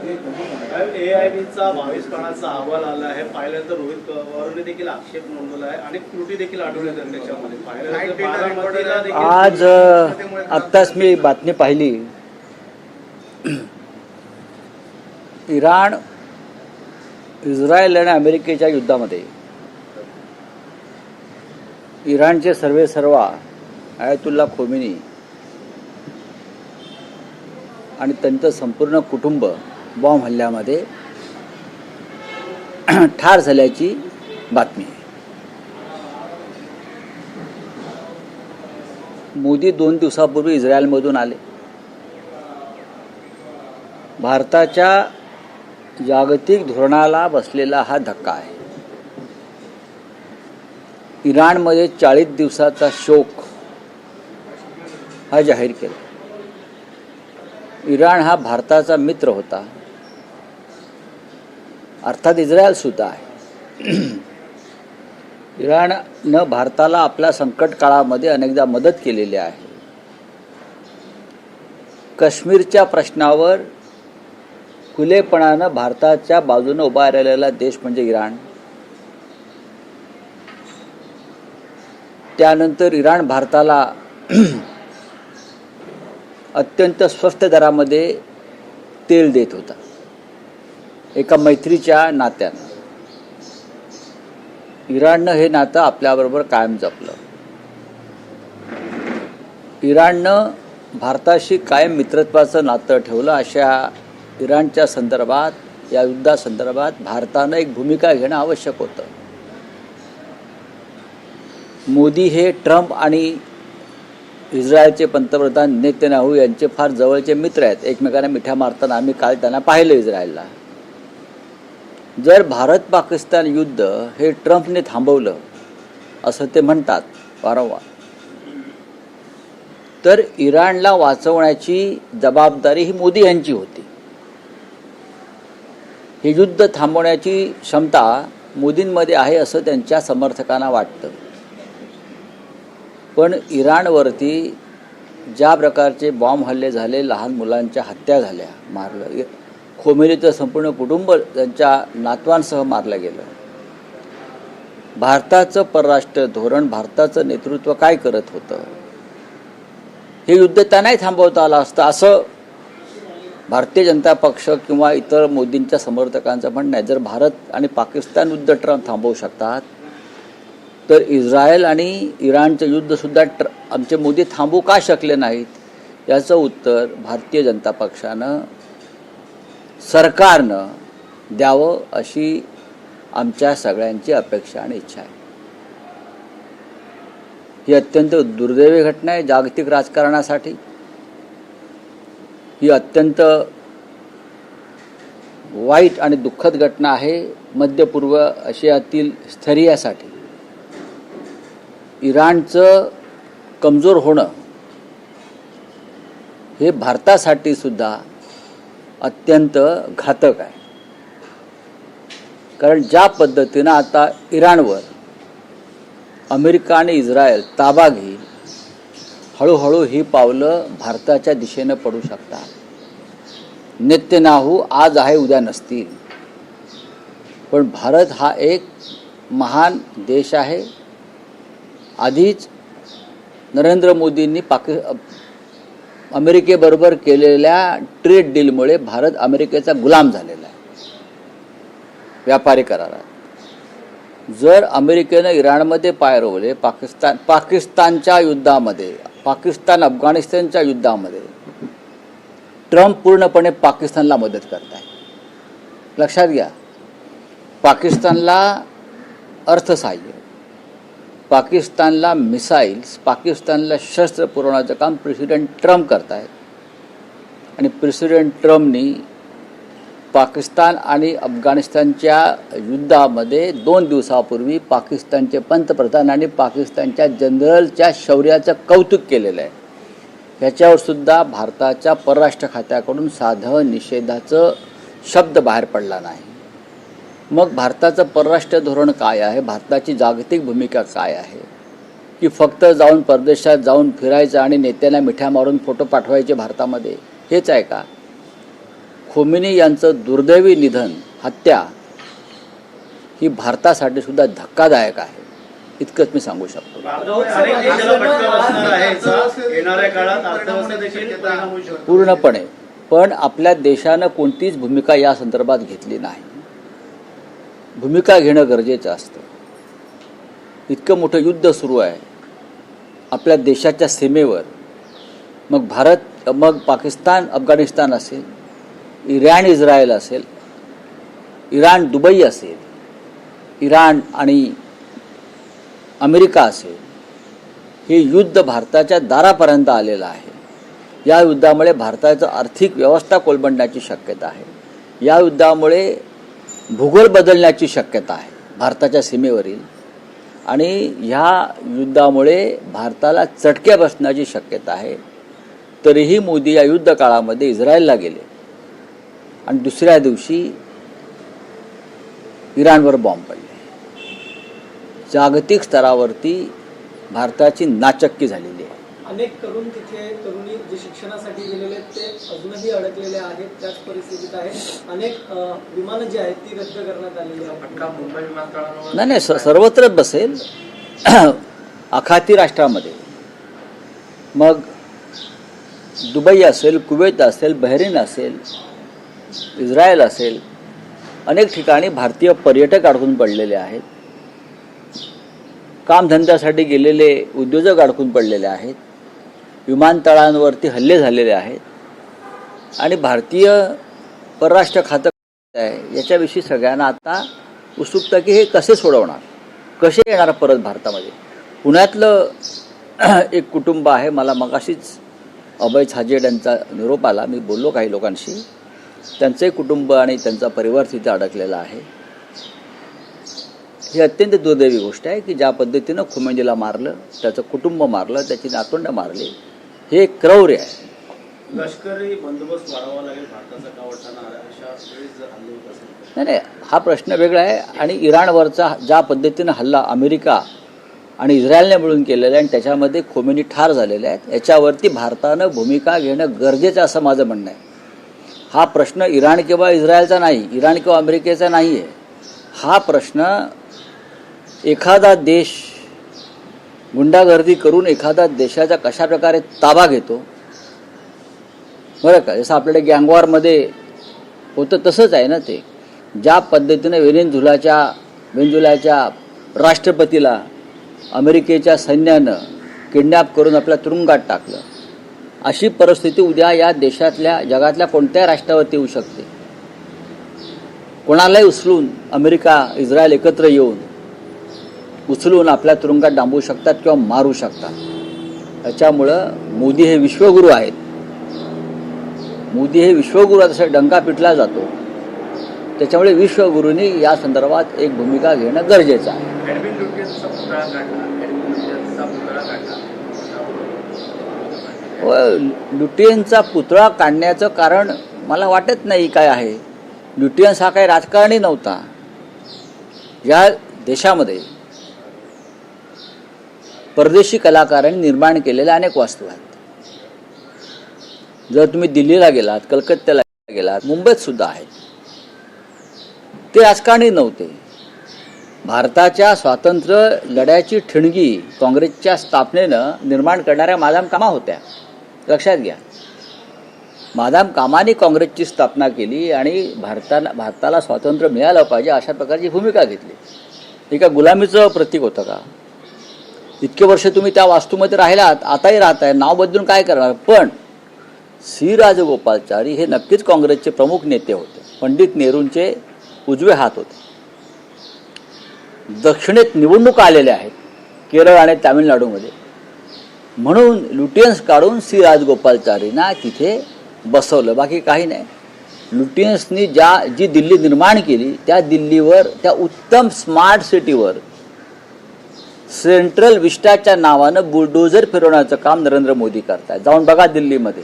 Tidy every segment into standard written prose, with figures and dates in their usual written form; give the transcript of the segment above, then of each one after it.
एआयबीचा 22 पानाचा अहवाल आला आहे. पाहिल्यानंतर रोहित पवारांनी देखील आक्षेप नोंदवला आहे आणि त्रुटी देखील आढळल्या आहेत त्याच्यामध्ये. आज आत्ताच मी बातमी पाहिली. इराण इस्रायल आणि अमेरिकेच्या युद्धामध्ये इराणचे सर्वेसर्वा आयतुल्ला खोमेनी आणि त्यांचं संपूर्ण कुटुंब बॉम्ब हल्ल्यामध्ये ठार झाल्याची बातमी आहे. मोदी 2 दिवसापूर्वी इस्रायलमधून आले. भारताच्या जागतिक धोरणाला बसलेला हा धक्का आहे. इराणमध्ये 40 दिवसाचा शोक हा जाहीर केला. इराण हा भारताचा मित्र होता, अर्थात इस्रायल सुद्धा आहे. इराणनं भारताला आपल्या संकट काळामध्ये अनेकदा मदत केलेली आहे. काश्मीरच्या प्रश्नावर खुलेपणानं भारताच्या बाजूने उभा राहिलेला देश म्हणजे इराण. त्यानंतर इराण भारताला अत्यंत स्वस्त दरामध्ये तेल देत होता, एका मैत्रीच्या नात्यानं. इराणनं हे नातं आपल्याबरोबर कायम जपलं. इराणनं भारताशी कायम मित्रत्वाचं नातं ठेवलं. अशा इराणच्या संदर्भात, या युद्धासंदर्भात भारतानं एक भूमिका घेणं आवश्यक होतं. मोदी हे ट्रम्प आणि इस्रायलचे पंतप्रधान नेतन्याहू यांचे फार जवळचे मित्र आहेत. एकमेकांना मिठ्या मारताना आम्ही काल त्यांना पाहिलं इस्रायलला. जर भारत पाकिस्तान युद्ध हे ट्रम्पने थांबवलं असं ते म्हणतात वारंवार, तर इराणला वाचवण्याची जबाबदारी ही मोदी यांची होती. हे युद्ध थांबवण्याची क्षमता मोदींमध्ये आहे असं त्यांच्या समर्थकांना वाटतं. पण इराणवरती ज्या प्रकारचे बॉम्ब हल्ले झाले, लहान मुलांच्या हत्या झाल्या, मारलं, खोमेनीचं संपूर्ण कुटुंब त्यांच्या नातवांसह मारलं गेलं. भारताचं परराष्ट्र धोरण, भारताचं नेतृत्व काय करत होतं? हे युद्ध त्यांनाही थांबवता आलं असतं असं भारतीय जनता पक्ष किंवा इतर मोदींच्या समर्थकांचं म्हणणं आहे. जर भारत आणि पाकिस्तान युद्ध ट्रम्प थांबवू शकतात, तर इस्रायल आणि इराणचं युद्धसुद्धा आमचे मोदी थांबवू का शकले नाहीत? याचं उत्तर भारतीय जनता पक्षानं, सरकारनं द्यावं अशी आमच्या सगळ्यांची अपेक्षा आणि इच्छा आहे. ही अत्यंत दुर्दैवी घटना आहे जागतिक राजकारणासाठी. ही अत्यंत वाईट आणि दुःखद घटना आहे मध्य पूर्व आशियातील स्थैर्यासाठी. इराणचं कमजोर होणं हे भारतासाठी सुद्धा अत्यंत घातक आहे. कारण ज्या पद्धतीनं आता इराणवर अमेरिका आणि इस्रायल ताबा घेईल, हळूहळू ही पावलं भारताच्या दिशेनं पडू शकतात. नेतन्याहू आज आहे उद्या नसतील, पण भारत हा एक महान देश आहे. आधीच नरेंद्र मोदींनी अमेरिकेबरोबर केलेल्या ट्रेड डीलमुळे भारत अमेरिकेचा गुलाम झालेला आहे व्यापारी करारात. जर अमेरिकेनं इराणमध्ये पाय रोवले, पाकिस्तानच्या युद्धामध्ये, पाकिस्तान अफगाणिस्तानच्या युद्धामध्ये ट्रम्प पूर्णपणे पाकिस्तानला मदत करत आहे. लक्षात घ्या, पाकिस्तानला अर्थसहाय्य, पाकिस्तानला मिसाईल्स, पाकिस्तानला शस्त्र पुरवण्याचं काम प्रेसिडेंट ट्रम्प करत आहेत. आणि प्रेसिडेंट ट्रम्पनी पाकिस्तान आणि अफगाणिस्तानच्या युद्धामध्ये 2 दिवसापूर्वी पाकिस्तानचे पंतप्रधान आणि पाकिस्तानच्या जनरलच्या शौर्याचं कौतुक केलेलं आहे. याच्यावर सुद्धा भारताच्या परराष्ट्र खात्याकडून साधं निषेधाचं शब्द बाहेर पडला नाही. मग भारताचं परराष्ट्र धोरण काय आहे? भारताची जागतिक भूमिका काय आहे? की फक्त जाऊन परदेशात जाऊन फिरायचं आणि नेत्यांना मिठ्या मारून फोटो पाठवायचे भारतामध्ये, हेच आहे का? खोमेनी यांचं दुर्दैवी निधन, हत्या ही भारतासाठी सुद्धा धक्कादायक आहे, इतकंच मी सांगू शकतो. भारतावर अनेक देशाला फटका बसणार आहे याचा येणाऱ्या काळात अर्थव्यवस्था देखील परिणाम होऊ शकतो पूर्णपणे. पण आपल्या देशानं कोणतीच भूमिका या संदर्भात घेतली नाही. भूमिका घेणं गरजेचं असतं. इतकं मोठं युद्ध सुरू आहे आपल्या देशाच्या सीमेवर. मग भारत, मग पाकिस्तान अफगाणिस्तान असेल, इराण इस्रायल असेल, इराण दुबई असेल, इराण आणि अमेरिका असेल, हे युद्ध भारताच्या दारापर्यंत आलेलं आहे. या युद्धामुळे भारताचं आर्थिक व्यवस्था कोलमडण्याची शक्यता आहे. या युद्धामुळे भूगोल बदलण्याची शक्यता आहे भारताच्या सीमेवरील. आणि ह्या युद्धामुळे भारताला चटके बसण्याची शक्यता आहे. तरीही मोदी या युद्ध काळामध्ये इस्रायलला गेले आणि दुसऱ्या दिवशी इराणवर बॉम्ब पडले. जागतिक स्तरावरती भारताची नाचक्की झालेली आहे. अनेक तरुण तिथे तरुणी जे शिक्षणासाठी गेलेले आहेत ते अजूनही अडकलेले आहेत, त्याच परिस्थितीत आहेत. अनेक विमानं जी आहेत ती रद्द करण्यात आलेली आहेत. फटका मुंबई विमानतळावर नाही सर्वत्र बसेल. आखाती राष्ट्रामध्ये, मग दुबई असेल, कुवेत असेल, बहरीन असेल, इस्रायल असेल, अनेक ठिकाणी भारतीय पर्यटक अडकून पडलेले आहेत. कामधंद्यासाठी गेलेले उद्योजक अडकून पडलेले आहेत. विमानतळांवरती हल्ले झालेले आहेत. आणि भारतीय परराष्ट्र खातं आहे याच्याविषयी सगळ्यांना आता उत्सुकता की हे कसे सोडवणार, कसे येणार परत भारतामध्ये. पुण्यातलं एक कुटुंब आहे, मला मगाशीच अभय छाजेड यांचा निरोप आला, मी बोललो काही लोकांशी. त्यांचे कुटुंब आणि त्यांचा परिवार तिथे अडकलेला आहे. ही अत्यंत दुर्दैवी गोष्ट आहे की ज्या पद्धतीनं खोमेनीला मारलं, त्याचं कुटुंब मारलं, त्याची नातवंड मारली, हे क्रौर्य आहे. लष्करी बंदोबस्त वाढवावा लागेल भारताचा का वाटताना अशा वेळेस जर हल्ले होत असेल. नाही, हा प्रश्न वेगळा आहे. आणि इराणवरचा ज्या पद्धतीनं हल्ला अमेरिका आणि इस्रायलने मिळून केलेला आहे आणि त्याच्यामध्ये खोमेनी ठार झालेले आहेत, याच्यावरती भारतानं भूमिका घेणं गरजेचं असं माझं म्हणणं आहे. हा प्रश्न इराण किंवा इस्रायलचा नाही, इराण किंवा अमेरिकेचा नाही आहे. हा प्रश्न एखादा देश गुंडागर्दी करून एखादा देशाचा कशा प्रकारे ताबा घेतो, बरं का. जसं आपल्याकडे गँगवॉरमध्ये होतं तसंच आहे ना ते. ज्या पद्धतीने व्हेनेझुएलाच्या राष्ट्रपतीला अमेरिकेच्या सैन्यानं किडनॅप करून आपल्या तुरुंगात टाकलं, अशी परिस्थिती उद्या या देशातल्या, जगातल्या कोणत्याही राष्ट्रावरती येऊ शकते. कोणालाही उचलून अमेरिका इस्रायल एकत्र येऊन उचलून आपल्या तुरुंगात डांबू शकतात किंवा मारू शकतात. त्याच्यामुळं मोदी हे विश्वगुरू आहेत. मोदी हे विश्वगुरू तसं डंका पिटला जातो. त्याच्यामुळे विश्वगुरूंनी या संदर्भात एक भूमिका घेणं गरजेचं आहे. लुटियनचा पुतळा काढण्याचं कारण मला वाटत नाही काय आहे. लुटियन्स हा काही राजकारणी नव्हता. या देशामध्ये परदेशी कलाकारांनी निर्माण केलेल्या अनेक वास्तू आहेत. जर तुम्ही दिल्लीला गेलात, कलकत्त्याला गेलात, मुंबईत सुद्धा आहेत. ते राजकारणी नव्हते. भारताच्या स्वातंत्र्य लढ्याची ठिणगी काँग्रेसच्या स्थापनेनं निर्माण करणाऱ्या मादाम कामा होत्या, लक्षात घ्या. मादाम कामाने काँग्रेसची स्थापना केली आणि भारताला स्वातंत्र्य मिळालं पाहिजे अशा प्रकारची भूमिका घेतली. हे का गुलामीचं प्रतीक होतं का? इतके वर्ष तुम्ही त्या वास्तूमध्ये राहिलात, आताही राहताय, नाव बदलून काय करणार. पण सी राजगोपालाचारी हे नक्कीच काँग्रेसचे प्रमुख नेते होते. पंडित नेहरूंचे उजवे हात होते. दक्षिणेत निवडणुका आलेल्या आहेत केरळ आणि तामिळनाडूमध्ये, म्हणून लुटियन्स काढून सी राजगोपालाचारींना तिथे बसवलं, बाकी काही नाही. लुटियन्सनी जी दिल्ली निर्माण केली त्या दिल्लीवर, त्या उत्तम स्मार्ट सिटीवर सेंट्रल विस्टाच्या नावानं बुलडोझर फिरवण्याचं काम नरेंद्र मोदी करतायत. जाऊन बघा दिल्लीमध्ये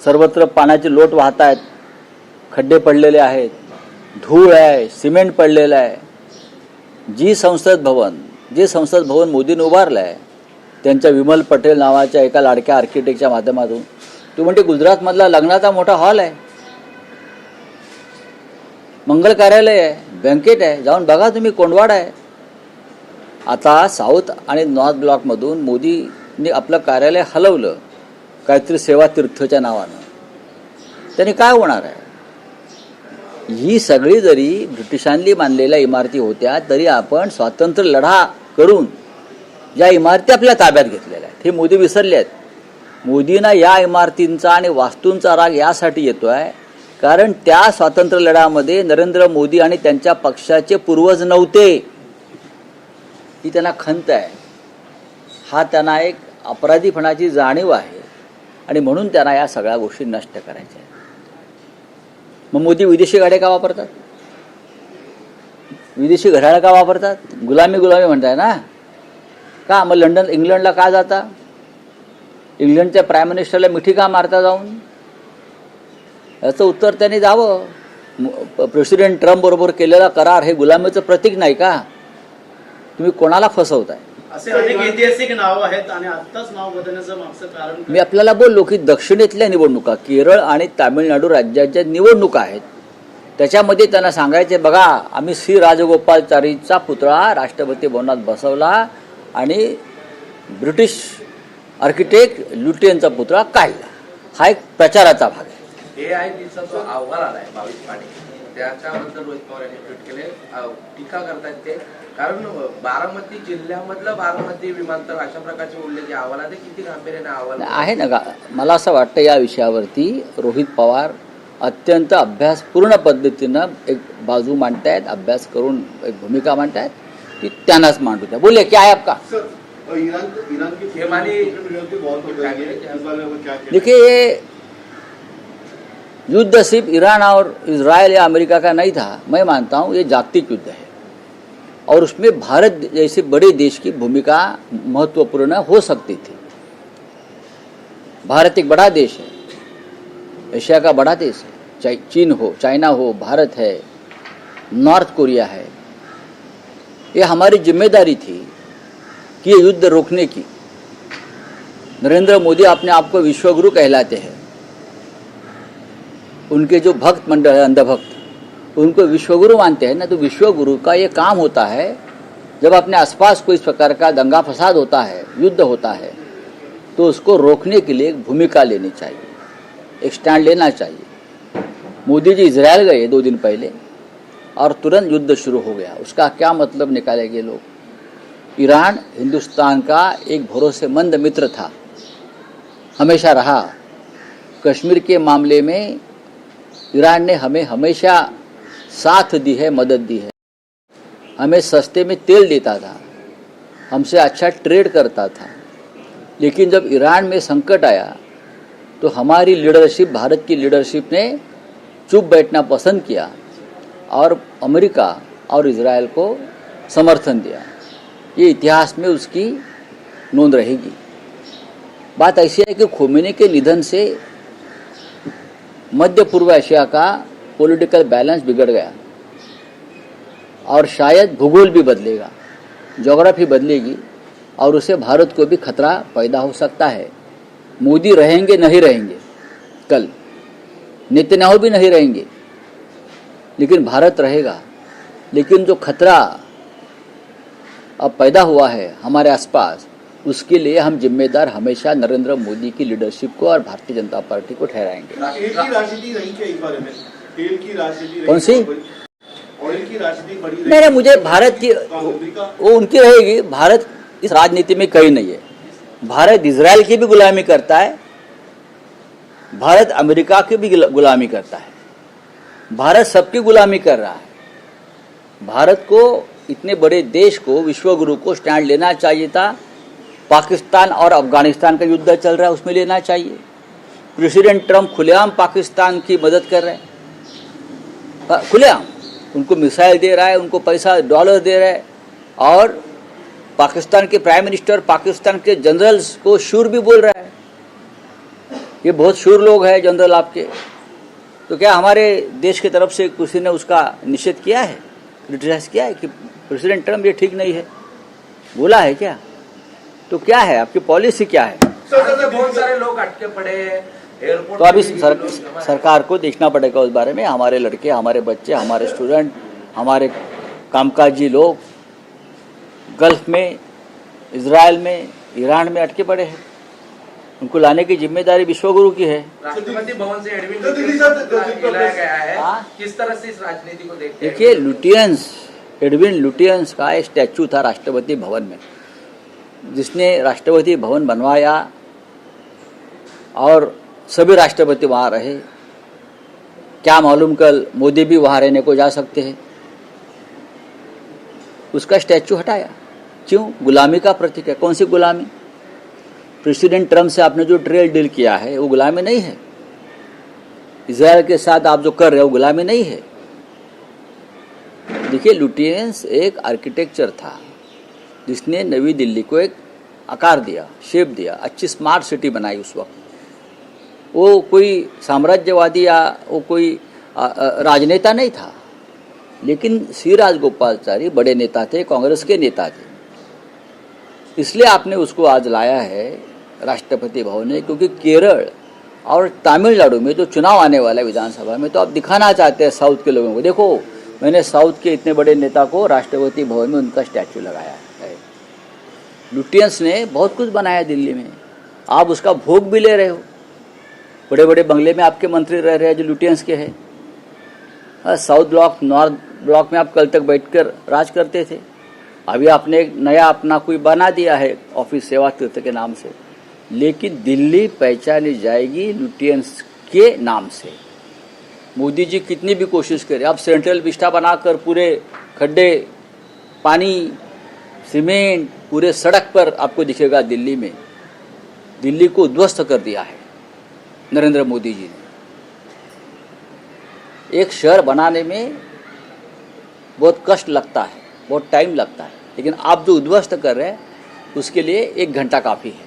सर्वत्र पाण्याचे लोट वाहत आहेत, खड्डे पडलेले आहेत, धूळ आहे, सिमेंट पडलेलं आहे. जे संसद भवन मोदीने उभारलं आहे त्यांच्या विमल पटेल नावाच्या एका लाडक्या आर्किटेक्टच्या माध्यमातून, तो म्हणते गुजरातमधला लग्नाचा मोठा हॉल आहे. मंगल कार्यालय आहे, बँकेट आहे, जाऊन बघा तुम्ही, कोंडवाड आहे. आता साऊथ आणि नॉर्थ ब्लॉकमधून मोदींनी आपलं कार्यालय हलवलं काहीतरी सेवा तीर्थच्या नावानं. त्याने काय होणार आहे? ही सगळी जरी ब्रिटिशांनी बांधलेल्या इमारती होत्या तरी आपण स्वातंत्र्य लढा करून या इमारती आपल्या ताब्यात घेतलेल्या आहेत. हे मोदी विसरले आहेत. मोदींना या इमारतींचा आणि वास्तूंचा राग यासाठी येतोय कारण त्या स्वातंत्र्य लढ्यामध्ये नरेंद्र मोदी आणि त्यांच्या पक्षाचे पूर्वज नव्हते. ही त्यांना खंत आहे. हा त्यांना एक अपराधीपणाची जाणीव आहे आणि म्हणून त्यांना या सगळ्या गोष्टी नष्ट करायच्या आहेत. मग मोदी विदेशी गाड्या का वापरतात? विदेशी घड्याळ का वापरतात? गुलामी म्हणताय ना. का मग लंडन इंग्लंडला का जाता? इंग्लंडच्या प्राईम मिनिस्टरला मिठी का मारता जाऊन? याचं उत्तर त्यांनी द्यावं. प्रेसिडेंट ट्रम्प बरोबर केलेला करार हे गुलामीचं प्रतीक नाही का? तुम्ही कोणाला फसवताय? असे अनेक ऐतिहासिक नाव आहेत आणि आत्ताच नाव बदलण्याचं मागचं कारण मी आपल्याला बोललो की दक्षिणेतल्या निवडणुका, केरळ आणि तामिळनाडू राज्याच्या निवडणुका आहेत, त्याच्यामध्ये त्यांना सांगायचे बघा आम्ही श्री राजगोपालचारीचा पुतळा राष्ट्रपती भवनात बसवला आणि ब्रिटिश आर्किटेक्ट ल्युटियनचा पुतळा काढला. हा एक प्रचाराचा भाग आहे. AITचा जो अहवाल आलाय 22 पाणी त्याच्याबद्दल रोहित पवार यांनी ट्विट केले, टीका करतायत ते. कारण बारामती जिल्ह्यामधलं बारामती विमानतळ अशा प्रकारचे उल्लेख या अहवालात किती गांभीर्याने अहवाल आहे ना. मला असं वाटतं या विषयावरती रोहित पवार अत्यंत अभ्यासपूर्ण पद्धतीनं एक बाजू मांडतायत, अभ्यास करून एक भूमिका मांडतायत की त्यांनाच मांडू द्या. बोले क्या है आपका? देखिए ये युद्ध सिर्फ ईरान और इजराइल या अमेरिका का नहीं था. मैं मानता हूँ ये जागतिक युद्ध है और उसमें भारत जैसे बड़े देश की भूमिका महत्वपूर्ण हो सकती थी. भारत एक बड़ा देश है, एशिया का बड़ा देश है. चीन हो, चाइना हो, भारत है, नॉर्थ कोरिया है. ये हमारी जिम्मेदारी थी कि ये युद्ध रोकने की. नरेंद्र मोदी अपने आप को विश्वगुरु कहलाते हैं. उनके जो भक्त मंडल है, अंधभक्त, उनको विश्वगुरु मानते हैं ना. तो विश्वगुरु का ये काम होता है जब अपने आसपास कोई इस प्रकार का दंगा फसाद होता है, युद्ध होता है, तो उसको रोकने के लिए एक भूमिका लेनी चाहिए, एक स्टैंड लेना चाहिए. मोदी जी इजराइल गए 2 दिन पहले और तुरंत युद्ध शुरू हो गया. उसका क्या मतलब निकालेंगे लोग? ईरान हिंदुस्तान का एक भरोसेमंद मित्र था, हमेशा रहा. कश्मीर के मामले में ईरान ने हमें हमेशा साथ दी है, मदद दी है. हमें सस्ते में तेल देता था, हमसे अच्छा ट्रेड करता था. लेकिन जब ईरान में संकट आया तो हमारी लीडरशिप, भारत की लीडरशिप ने चुप बैठना पसंद किया और अमेरिका और इजराइल को समर्थन दिया. ये इतिहास में उसकी नोंद रहेगी. बात ऐसी है कि खोमेनी के निधन से मध्य पूर्व एशिया का पॉलिटिकल बैलेंस बिगड़ गया और शायद भूगोल भी बदलेगा, ज्योग्राफी बदलेगी और उससे भारत को भी खतरा पैदा हो सकता है. मोदी रहेंगे नहीं रहेंगे, कल नेतन्याहू भी नहीं रहेंगे, लेकिन भारत रहेगा. लेकिन जो खतरा अब पैदा हुआ है हमारे आसपास, उसके लिए हम जिम्मेदार हमेशा नरेंद्र मोदी की लीडरशिप को और भारतीय जनता पार्टी को ठहराएंगे. तेल की राजनीति रही क्या इस बारे में? तेल की राजनीति रही? कौन सी? ऑयल की राजनीति बड़ी रही? नहीं, मुझे भारत की वो उनकी रहेगी. भारत इस राजनीति में कहीं नहीं है. भारत इजराइल की भी गुलामी करता है, भारत अमेरिका की भी गुलामी करता है. भारत सबकी गुलामी कर रहा है. भारत को, इतने बड़े देश को, विश्वगुरु को स्टैंड लेना चाहिए था. पाकिस्तान और अफगानिस्तान का युद्ध चल रहा है, उसमें लेना चाहिए. प्रेसिडेंट ट्रम्प खुलेआम पाकिस्तान की मदद कर रहे हैं, खुलेआम उनको मिसाइल दे रहा है, उनको पैसा डॉलर दे रहा है और पाकिस्तान के प्राइम मिनिस्टर, पाकिस्तान के जनरल्स को शूर भी बोल रहा है. ये बहुत शूर लोग हैं जनरल आपके. तो क्या हमारे देश की तरफ से किसी ने उसका निषेध किया है, क्रिटिसाइज किया है कि प्रेसिडेंट ट्रम्प ये ठीक नहीं है, बोला है क्या? तो क्या है आपकी पॉलिसी, क्या है? सर बहुत सारे लोग अटके पड़े, एयरपोर्ट तो अभी पे भी लोग जमा है। सरकार को देखना पड़ेगा उस बारे में। हमारे लड़के, हमारे बच्चे, हमारे स्टूडेंट, हमारे कामकाजी लोग गल्फ में, इजराइल में, ईरान में अटके पड़े हैं। उनको लाने की जिम्मेदारी विश्वगुरु की है। राष्ट्रपति भवन से एडमिन तो दिल्ली साहब, बुलाया गया है। हाँ? किस तरह से इस राजनीति को देखते हैं? देखिए, लुटियंस, एडविन लुटियंस का एक स्टैचू था राष्ट्रपति भवन में, जिसने राष्ट्रपति भवन बनवाया और सभी राष्ट्रपति वहाँ रहे। क्या मालूम कल मोदी भी वहाँ रहने को जा सकते हैं। उसका स्टैचू हटाया। क्यों? गुलामी का प्रतीक है। कौन सी गुलामी? प्रेसिडेंट ट्रम्प से आपने जो ट्रेड डील किया है वो गुलामी नहीं है। इजराइल के साथ आप जो कर रहे हो गुलामी नहीं है। देखिए, लुटियंस एक आर्किटेक्चर था जिसने नई दिल्ली को एक आकार दिया, शेप दिया, अच्छी स्मार्ट सिटी बनाई उस वक्त। वो कोई साम्राज्यवादी या वो कोई राजनेता नहीं था, लेकिन सी राजगोपालाचारी बड़े नेता थे, कांग्रेस के नेता थे। इसलिए आपने उसको आज लाया है राष्ट्रपति भवन में, क्योंकि केरल और तमिलनाडु में जो चुनाव आने वाला है विधानसभा में, तो आप दिखाना चाहते हैं साउथ के लोगों को, देखो मैंने साउथ के इतने बड़े नेता को राष्ट्रपति भवन में उनका स्टैचू लगाया है। लुटियंस ने बहुत कुछ बनाया दिल्ली में, आप उसका भोग भी ले रहे हो। बड़े बड़े बंगले में आपके मंत्री रह रहे हैं जो लुटियंस के हैं। साउथ ब्लॉक, नॉर्थ ब्लॉक में आप कल तक बैठकर राज करते थे। अभी आपने एक नया अपना कोई बना दिया है ऑफिस, सेवा तीर्थ के नाम से, लेकिन दिल्ली पहचानी जाएगी लुटियंस के नाम से। मोदी जी कितनी भी कोशिश करें, आप सेंट्रल विस्टा बनाकर पूरे खड्डे, पानी, सीमेंट पूरे सड़क पर आपको दिखेगा दिल्ली में। दिल्ली को उद्ध्वस्त कर दिया है नरेंद्र मोदी जी ने। एक शहर बनाने में बहुत कष्ट लगता है, बहुत टाइम लगता है, लेकिन आप जो उद्ध्वस्त कर रहे हैं उसके लिए 1 घंटा काफ़ी है।